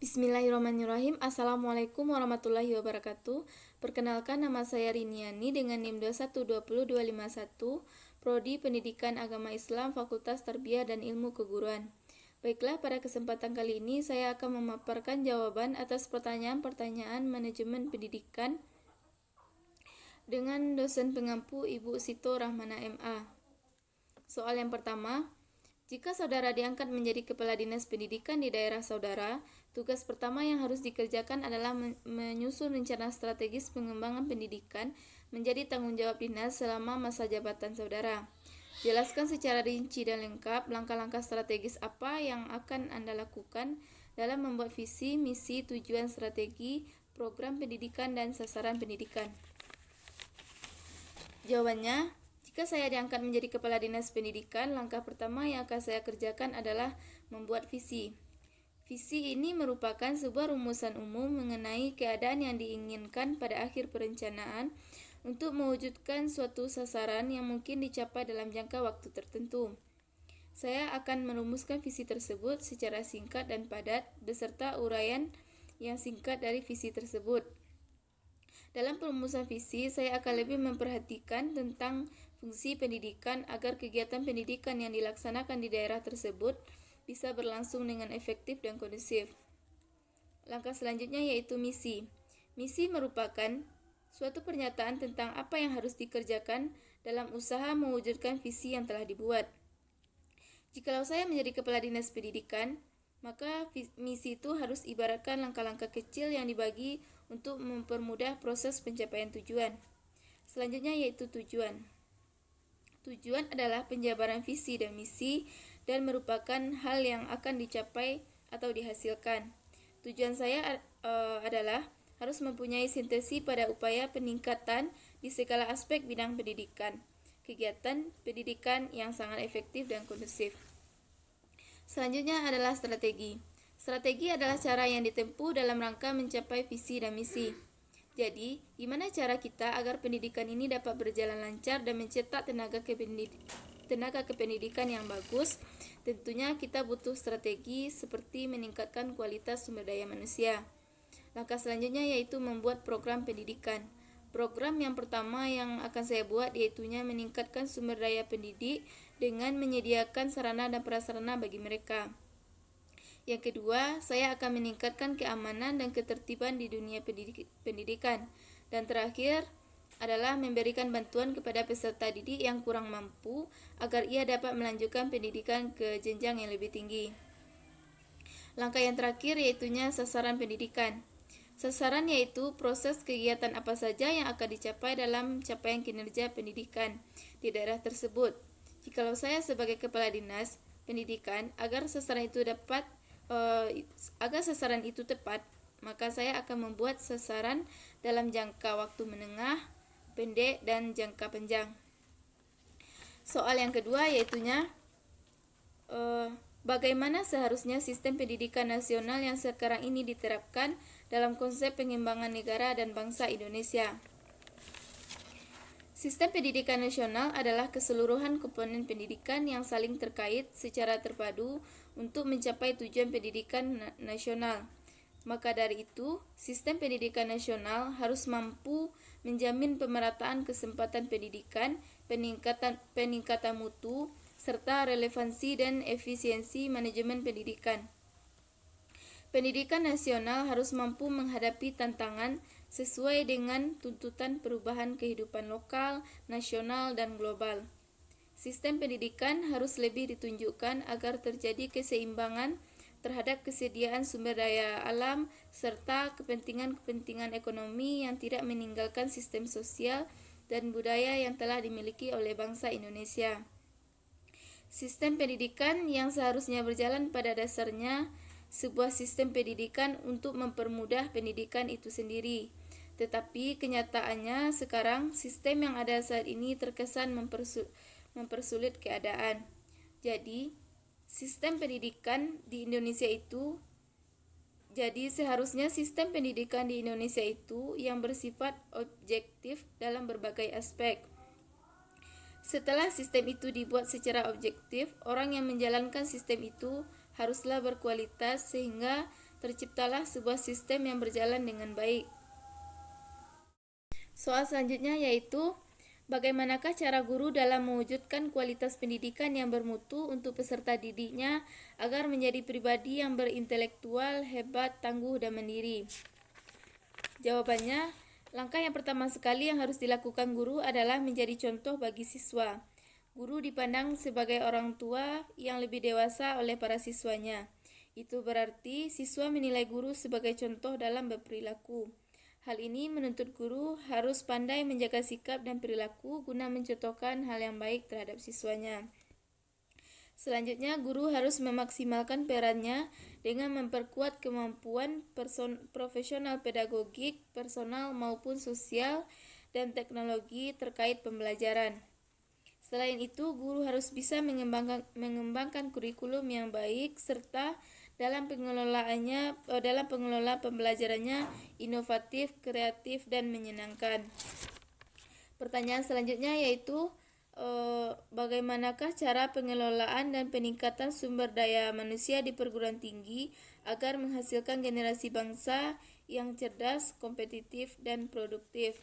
Bismillahirrahmanirrahim. Assalamualaikum warahmatullahi wabarakatuh. Perkenalkan, nama saya Riniani dengan NIM 2120251, Prodi Pendidikan Agama Islam, Fakultas Tarbiyah dan Ilmu Keguruan. Baiklah, pada kesempatan kali ini saya akan memaparkan jawaban atas pertanyaan-pertanyaan manajemen pendidikan dengan dosen pengampu Ibu Sito Rahmana MA. Soal yang pertama, jika saudara diangkat menjadi kepala dinas pendidikan di daerah saudara, tugas pertama yang harus dikerjakan adalah menyusun rencana strategis pengembangan pendidikan menjadi tanggung jawab dinas selama masa jabatan saudara. Jelaskan secara rinci dan lengkap langkah-langkah strategis apa yang akan Anda lakukan dalam membuat visi, misi, tujuan, strategi, program pendidikan, dan sasaran pendidikan. Jawabannya, jika saya diangkat menjadi kepala dinas pendidikan, langkah pertama yang akan saya kerjakan adalah membuat visi. Visi ini merupakan sebuah rumusan umum mengenai keadaan yang diinginkan pada akhir perencanaan untuk mewujudkan suatu sasaran yang mungkin dicapai dalam jangka waktu tertentu. Saya akan merumuskan visi tersebut secara singkat dan padat beserta uraian yang singkat dari visi tersebut. Dalam perumusan visi, saya akan lebih memperhatikan tentang fungsi pendidikan agar kegiatan pendidikan yang dilaksanakan di daerah tersebut bisa berlangsung dengan efektif dan kondusif. Langkah selanjutnya yaitu misi. Misi merupakan suatu pernyataan tentang apa yang harus dikerjakan dalam usaha mewujudkan visi yang telah dibuat. Jikalau saya menjadi kepala dinas pendidikan, maka misi itu harus ibaratkan langkah-langkah kecil yang dibagi untuk mempermudah proses pencapaian tujuan. Selanjutnya yaitu tujuan. Tujuan adalah penjabaran visi dan misi dan merupakan hal yang akan dicapai atau dihasilkan. Tujuan saya adalah harus mempunyai sintesi pada upaya peningkatan di segala aspek bidang pendidikan, kegiatan pendidikan yang sangat efektif dan kondusif. Selanjutnya adalah strategi. Strategi adalah cara yang ditempuh dalam rangka mencapai visi dan misi. Jadi, gimana cara kita agar pendidikan ini dapat berjalan lancar dan mencetak tenaga kependidikan yang bagus? Tentunya kita butuh strategi seperti meningkatkan kualitas sumber daya manusia. Langkah selanjutnya yaitu membuat program pendidikan. Program yang pertama yang akan saya buat yaitunya meningkatkan sumber daya pendidik dengan menyediakan sarana dan prasarana bagi mereka. Yang kedua, saya akan meningkatkan keamanan dan ketertiban di dunia pendidikan. Dan terakhir adalah memberikan bantuan kepada peserta didik yang kurang mampu agar ia dapat melanjutkan pendidikan ke jenjang yang lebih tinggi. Langkah yang terakhir yaitunya sasaran pendidikan. Sasaran yaitu proses kegiatan apa saja yang akan dicapai dalam capaian kinerja pendidikan di daerah tersebut. Jikalau saya sebagai kepala dinas pendidikan agar sasaran itu tepat, maka saya akan membuat sasaran dalam jangka waktu menengah, pendek, dan jangka panjang. Soal yang kedua yaitunya bagaimana seharusnya sistem pendidikan nasional yang sekarang ini diterapkan dalam konsep pengembangan negara dan bangsa Indonesia. Sistem pendidikan nasional adalah keseluruhan komponen pendidikan yang saling terkait secara terpadu untuk mencapai tujuan pendidikan nasional. Maka dari itu, sistem pendidikan nasional harus mampu menjamin pemerataan kesempatan pendidikan, peningkatan mutu, serta relevansi dan efisiensi manajemen pendidikan. Pendidikan nasional harus mampu menghadapi tantangan sesuai dengan tuntutan perubahan kehidupan lokal, nasional, dan global. Sistem pendidikan harus lebih ditunjukkan agar terjadi keseimbangan terhadap kesediaan sumber daya alam serta kepentingan-kepentingan ekonomi yang tidak meninggalkan sistem sosial dan budaya yang telah dimiliki oleh bangsa Indonesia. Sistem pendidikan yang seharusnya berjalan pada dasarnya sebuah sistem pendidikan untuk mempermudah pendidikan itu sendiri. Tetapi kenyataannya sekarang sistem yang ada saat ini terkesan mempersulit keadaan. Jadi, seharusnya sistem pendidikan di Indonesia itu yang bersifat objektif dalam berbagai aspek. Setelah sistem itu dibuat secara objektif, orang yang menjalankan sistem itu haruslah berkualitas sehingga terciptalah sebuah sistem yang berjalan dengan baik. Soal selanjutnya yaitu bagaimanakah cara guru dalam mewujudkan kualitas pendidikan yang bermutu untuk peserta didiknya agar menjadi pribadi yang berintelektual, hebat, tangguh, dan mandiri? Jawabannya, langkah yang pertama sekali yang harus dilakukan guru adalah menjadi contoh bagi siswa. Guru dipandang sebagai orang tua yang lebih dewasa oleh para siswanya. Itu berarti siswa menilai guru sebagai contoh dalam berperilaku. Hal ini menuntut guru harus pandai menjaga sikap dan perilaku guna mencontohkan hal yang baik terhadap siswanya. Selanjutnya, guru harus memaksimalkan perannya dengan memperkuat kemampuan profesional pedagogik, personal maupun sosial, dan teknologi terkait pembelajaran. Selain itu, guru harus bisa mengembangkan kurikulum yang baik serta dalam pengelola pembelajarannya inovatif, kreatif, dan menyenangkan. Pertanyaan selanjutnya yaitu bagaimanakah cara pengelolaan dan peningkatan sumber daya manusia di perguruan tinggi agar menghasilkan generasi bangsa yang cerdas, kompetitif, dan produktif?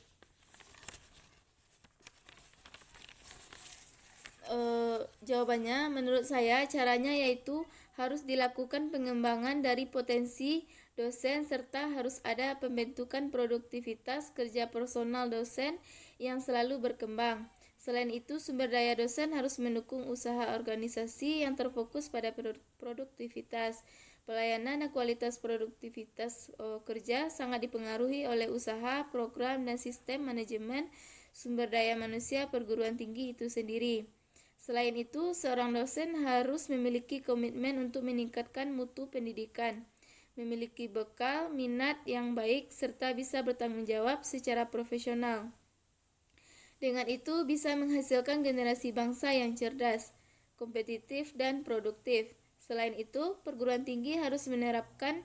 Jawabannya menurut saya caranya yaitu harus dilakukan pengembangan dari potensi dosen serta harus ada pembentukan produktivitas kerja personal dosen yang selalu berkembang. Selain itu, sumber daya dosen harus mendukung usaha organisasi yang terfokus pada produktivitas. Pelayanan dan kualitas produktivitas kerja sangat dipengaruhi oleh usaha, program, dan sistem manajemen sumber daya manusia perguruan tinggi itu sendiri. Selain itu, seorang dosen harus memiliki komitmen untuk meningkatkan mutu pendidikan, memiliki bekal, minat yang baik, serta bisa bertanggung jawab secara profesional. Dengan itu, bisa menghasilkan generasi bangsa yang cerdas, kompetitif, dan produktif. Selain itu, perguruan tinggi harus menerapkan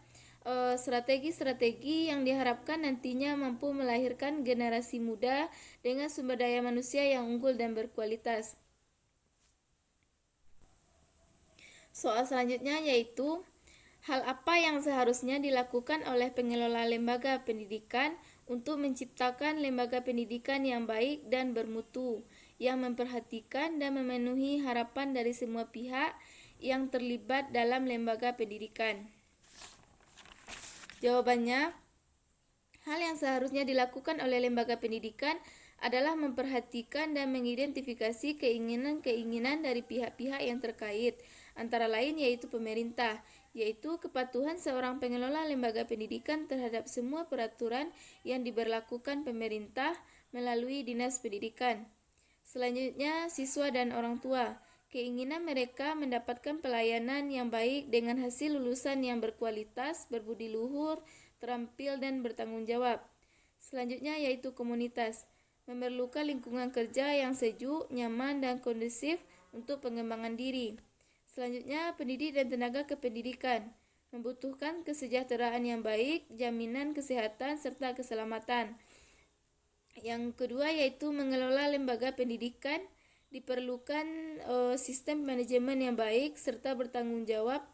strategi-strategi yang diharapkan nantinya mampu melahirkan generasi muda dengan sumber daya manusia yang unggul dan berkualitas. Soal selanjutnya yaitu hal apa yang seharusnya dilakukan oleh pengelola lembaga pendidikan untuk menciptakan lembaga pendidikan yang baik dan bermutu, yang memperhatikan dan memenuhi harapan dari semua pihak yang terlibat dalam lembaga pendidikan. Jawabannya, hal yang seharusnya dilakukan oleh lembaga pendidikan adalah memperhatikan dan mengidentifikasi keinginan-keinginan dari pihak-pihak yang terkait, antara lain yaitu pemerintah, yaitu kepatuhan seorang pengelola lembaga pendidikan terhadap semua peraturan yang diberlakukan pemerintah melalui Dinas Pendidikan. Selanjutnya, siswa dan orang tua. Keinginan mereka mendapatkan pelayanan yang baik dengan hasil lulusan yang berkualitas, berbudi luhur, terampil, dan bertanggung jawab. Selanjutnya yaitu komunitas. Memerlukan lingkungan kerja yang sejuk, nyaman, dan kondusif untuk pengembangan diri. Selanjutnya, pendidik dan tenaga kependidikan membutuhkan kesejahteraan yang baik, jaminan kesehatan, serta keselamatan. Yang kedua yaitu mengelola lembaga pendidikan, diperlukan sistem manajemen yang baik serta bertanggung jawab.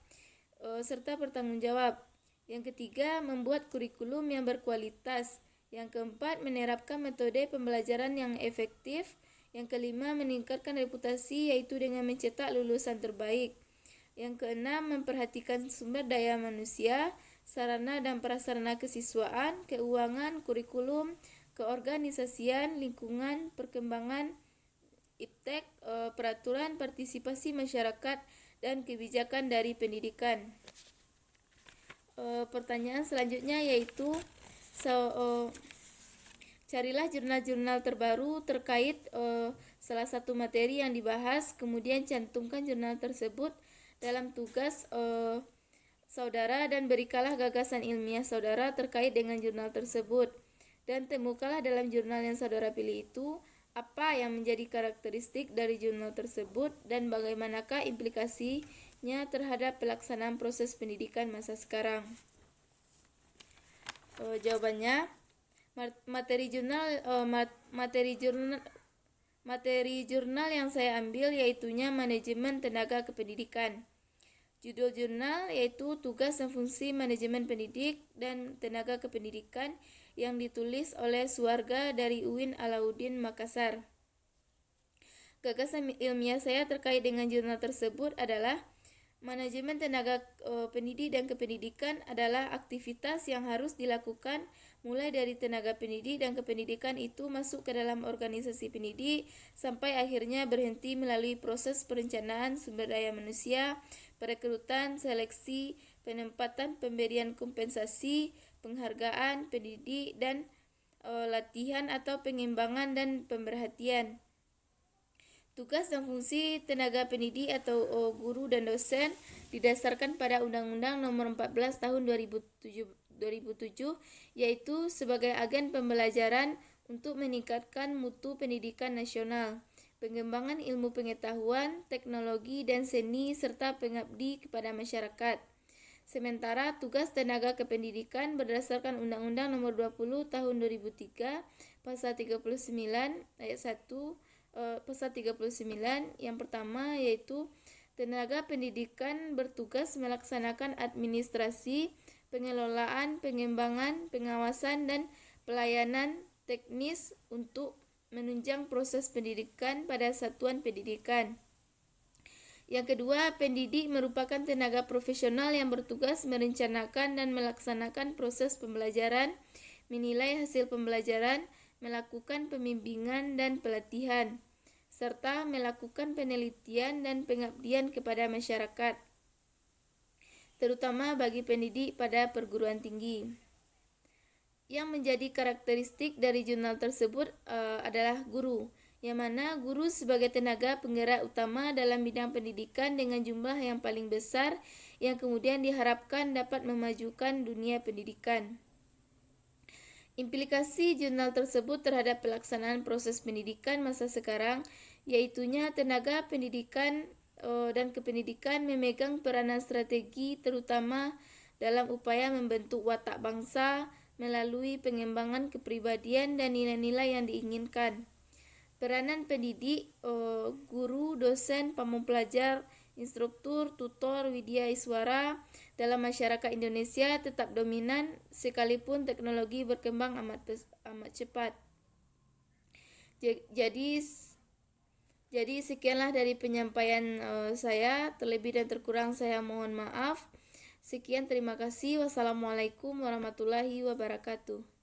Yang ketiga, membuat kurikulum yang berkualitas. Yang keempat, menerapkan metode pembelajaran yang efektif. Yang kelima, meningkatkan reputasi yaitu dengan mencetak lulusan terbaik. Yang keenam, memperhatikan sumber daya manusia, sarana dan prasarana kesiswaan, keuangan, kurikulum, keorganisasian, lingkungan, perkembangan, iptek, peraturan, partisipasi masyarakat, dan kebijakan dari pendidikan. Pertanyaan selanjutnya yaitu carilah jurnal-jurnal terbaru terkait salah satu materi yang dibahas, kemudian cantumkan jurnal tersebut dalam tugas saudara dan berikanlah gagasan ilmiah saudara terkait dengan jurnal tersebut. Dan temukanlah dalam jurnal yang saudara pilih itu apa yang menjadi karakteristik dari jurnal tersebut dan bagaimanakah implikasinya terhadap pelaksanaan proses pendidikan masa sekarang. Jawabannya, materi jurnal yang saya ambil yaitunya manajemen tenaga kependidikan. Judul jurnal yaitu Tugas dan Fungsi Manajemen Pendidik dan Tenaga Kependidikan yang ditulis oleh Suarga dari UIN Alauddin Makassar. Gagasan ilmiah saya terkait dengan jurnal tersebut adalah manajemen tenaga pendidik dan kependidikan adalah aktivitas yang harus dilakukan mulai dari tenaga pendidik dan kependidikan itu masuk ke dalam organisasi pendidik sampai akhirnya berhenti melalui proses perencanaan sumber daya manusia, perekrutan, seleksi, penempatan, pemberian kompensasi, penghargaan pendidik dan latihan atau pengembangan dan pemerhatian. Tugas dan fungsi tenaga pendidik atau guru dan dosen didasarkan pada Undang-Undang Nomor 14 Tahun 2007 yaitu sebagai agen pembelajaran untuk meningkatkan mutu pendidikan nasional, pengembangan ilmu pengetahuan, teknologi dan seni serta pengabdi kepada masyarakat. Sementara tugas tenaga kependidikan berdasarkan Undang-Undang Nomor 20 Tahun 2003 Pasal 39 ayat 1 Pasal 39 yang pertama yaitu tenaga pendidikan bertugas melaksanakan administrasi, pengelolaan, pengembangan, pengawasan dan pelayanan teknis untuk menunjang proses pendidikan pada satuan pendidikan. Yang kedua, pendidik merupakan tenaga profesional yang bertugas merencanakan dan melaksanakan proses pembelajaran, menilai hasil pembelajaran, melakukan pembimbingan dan pelatihan, serta melakukan penelitian dan pengabdian kepada masyarakat, terutama bagi pendidik pada perguruan tinggi. Yang menjadi karakteristik dari jurnal tersebut adalah guru, yang mana guru sebagai tenaga penggerak utama dalam bidang pendidikan dengan jumlah yang paling besar yang kemudian diharapkan dapat memajukan dunia pendidikan. Implikasi jurnal tersebut terhadap pelaksanaan proses pendidikan masa sekarang, yaitunya tenaga pendidikan dan kependidikan memegang peranan strategi terutama dalam upaya membentuk watak bangsa melalui pengembangan kepribadian dan nilai-nilai yang diinginkan. Peranan pendidik, guru, dosen, pelajar, instruktur, tutor, widyaiswara dalam masyarakat Indonesia tetap dominan sekalipun teknologi berkembang amat cepat. Jadi sekianlah dari penyampaian saya, terlebih dan terkurang saya mohon maaf. Sekian, terima kasih. Wassalamualaikum warahmatullahi wabarakatuh.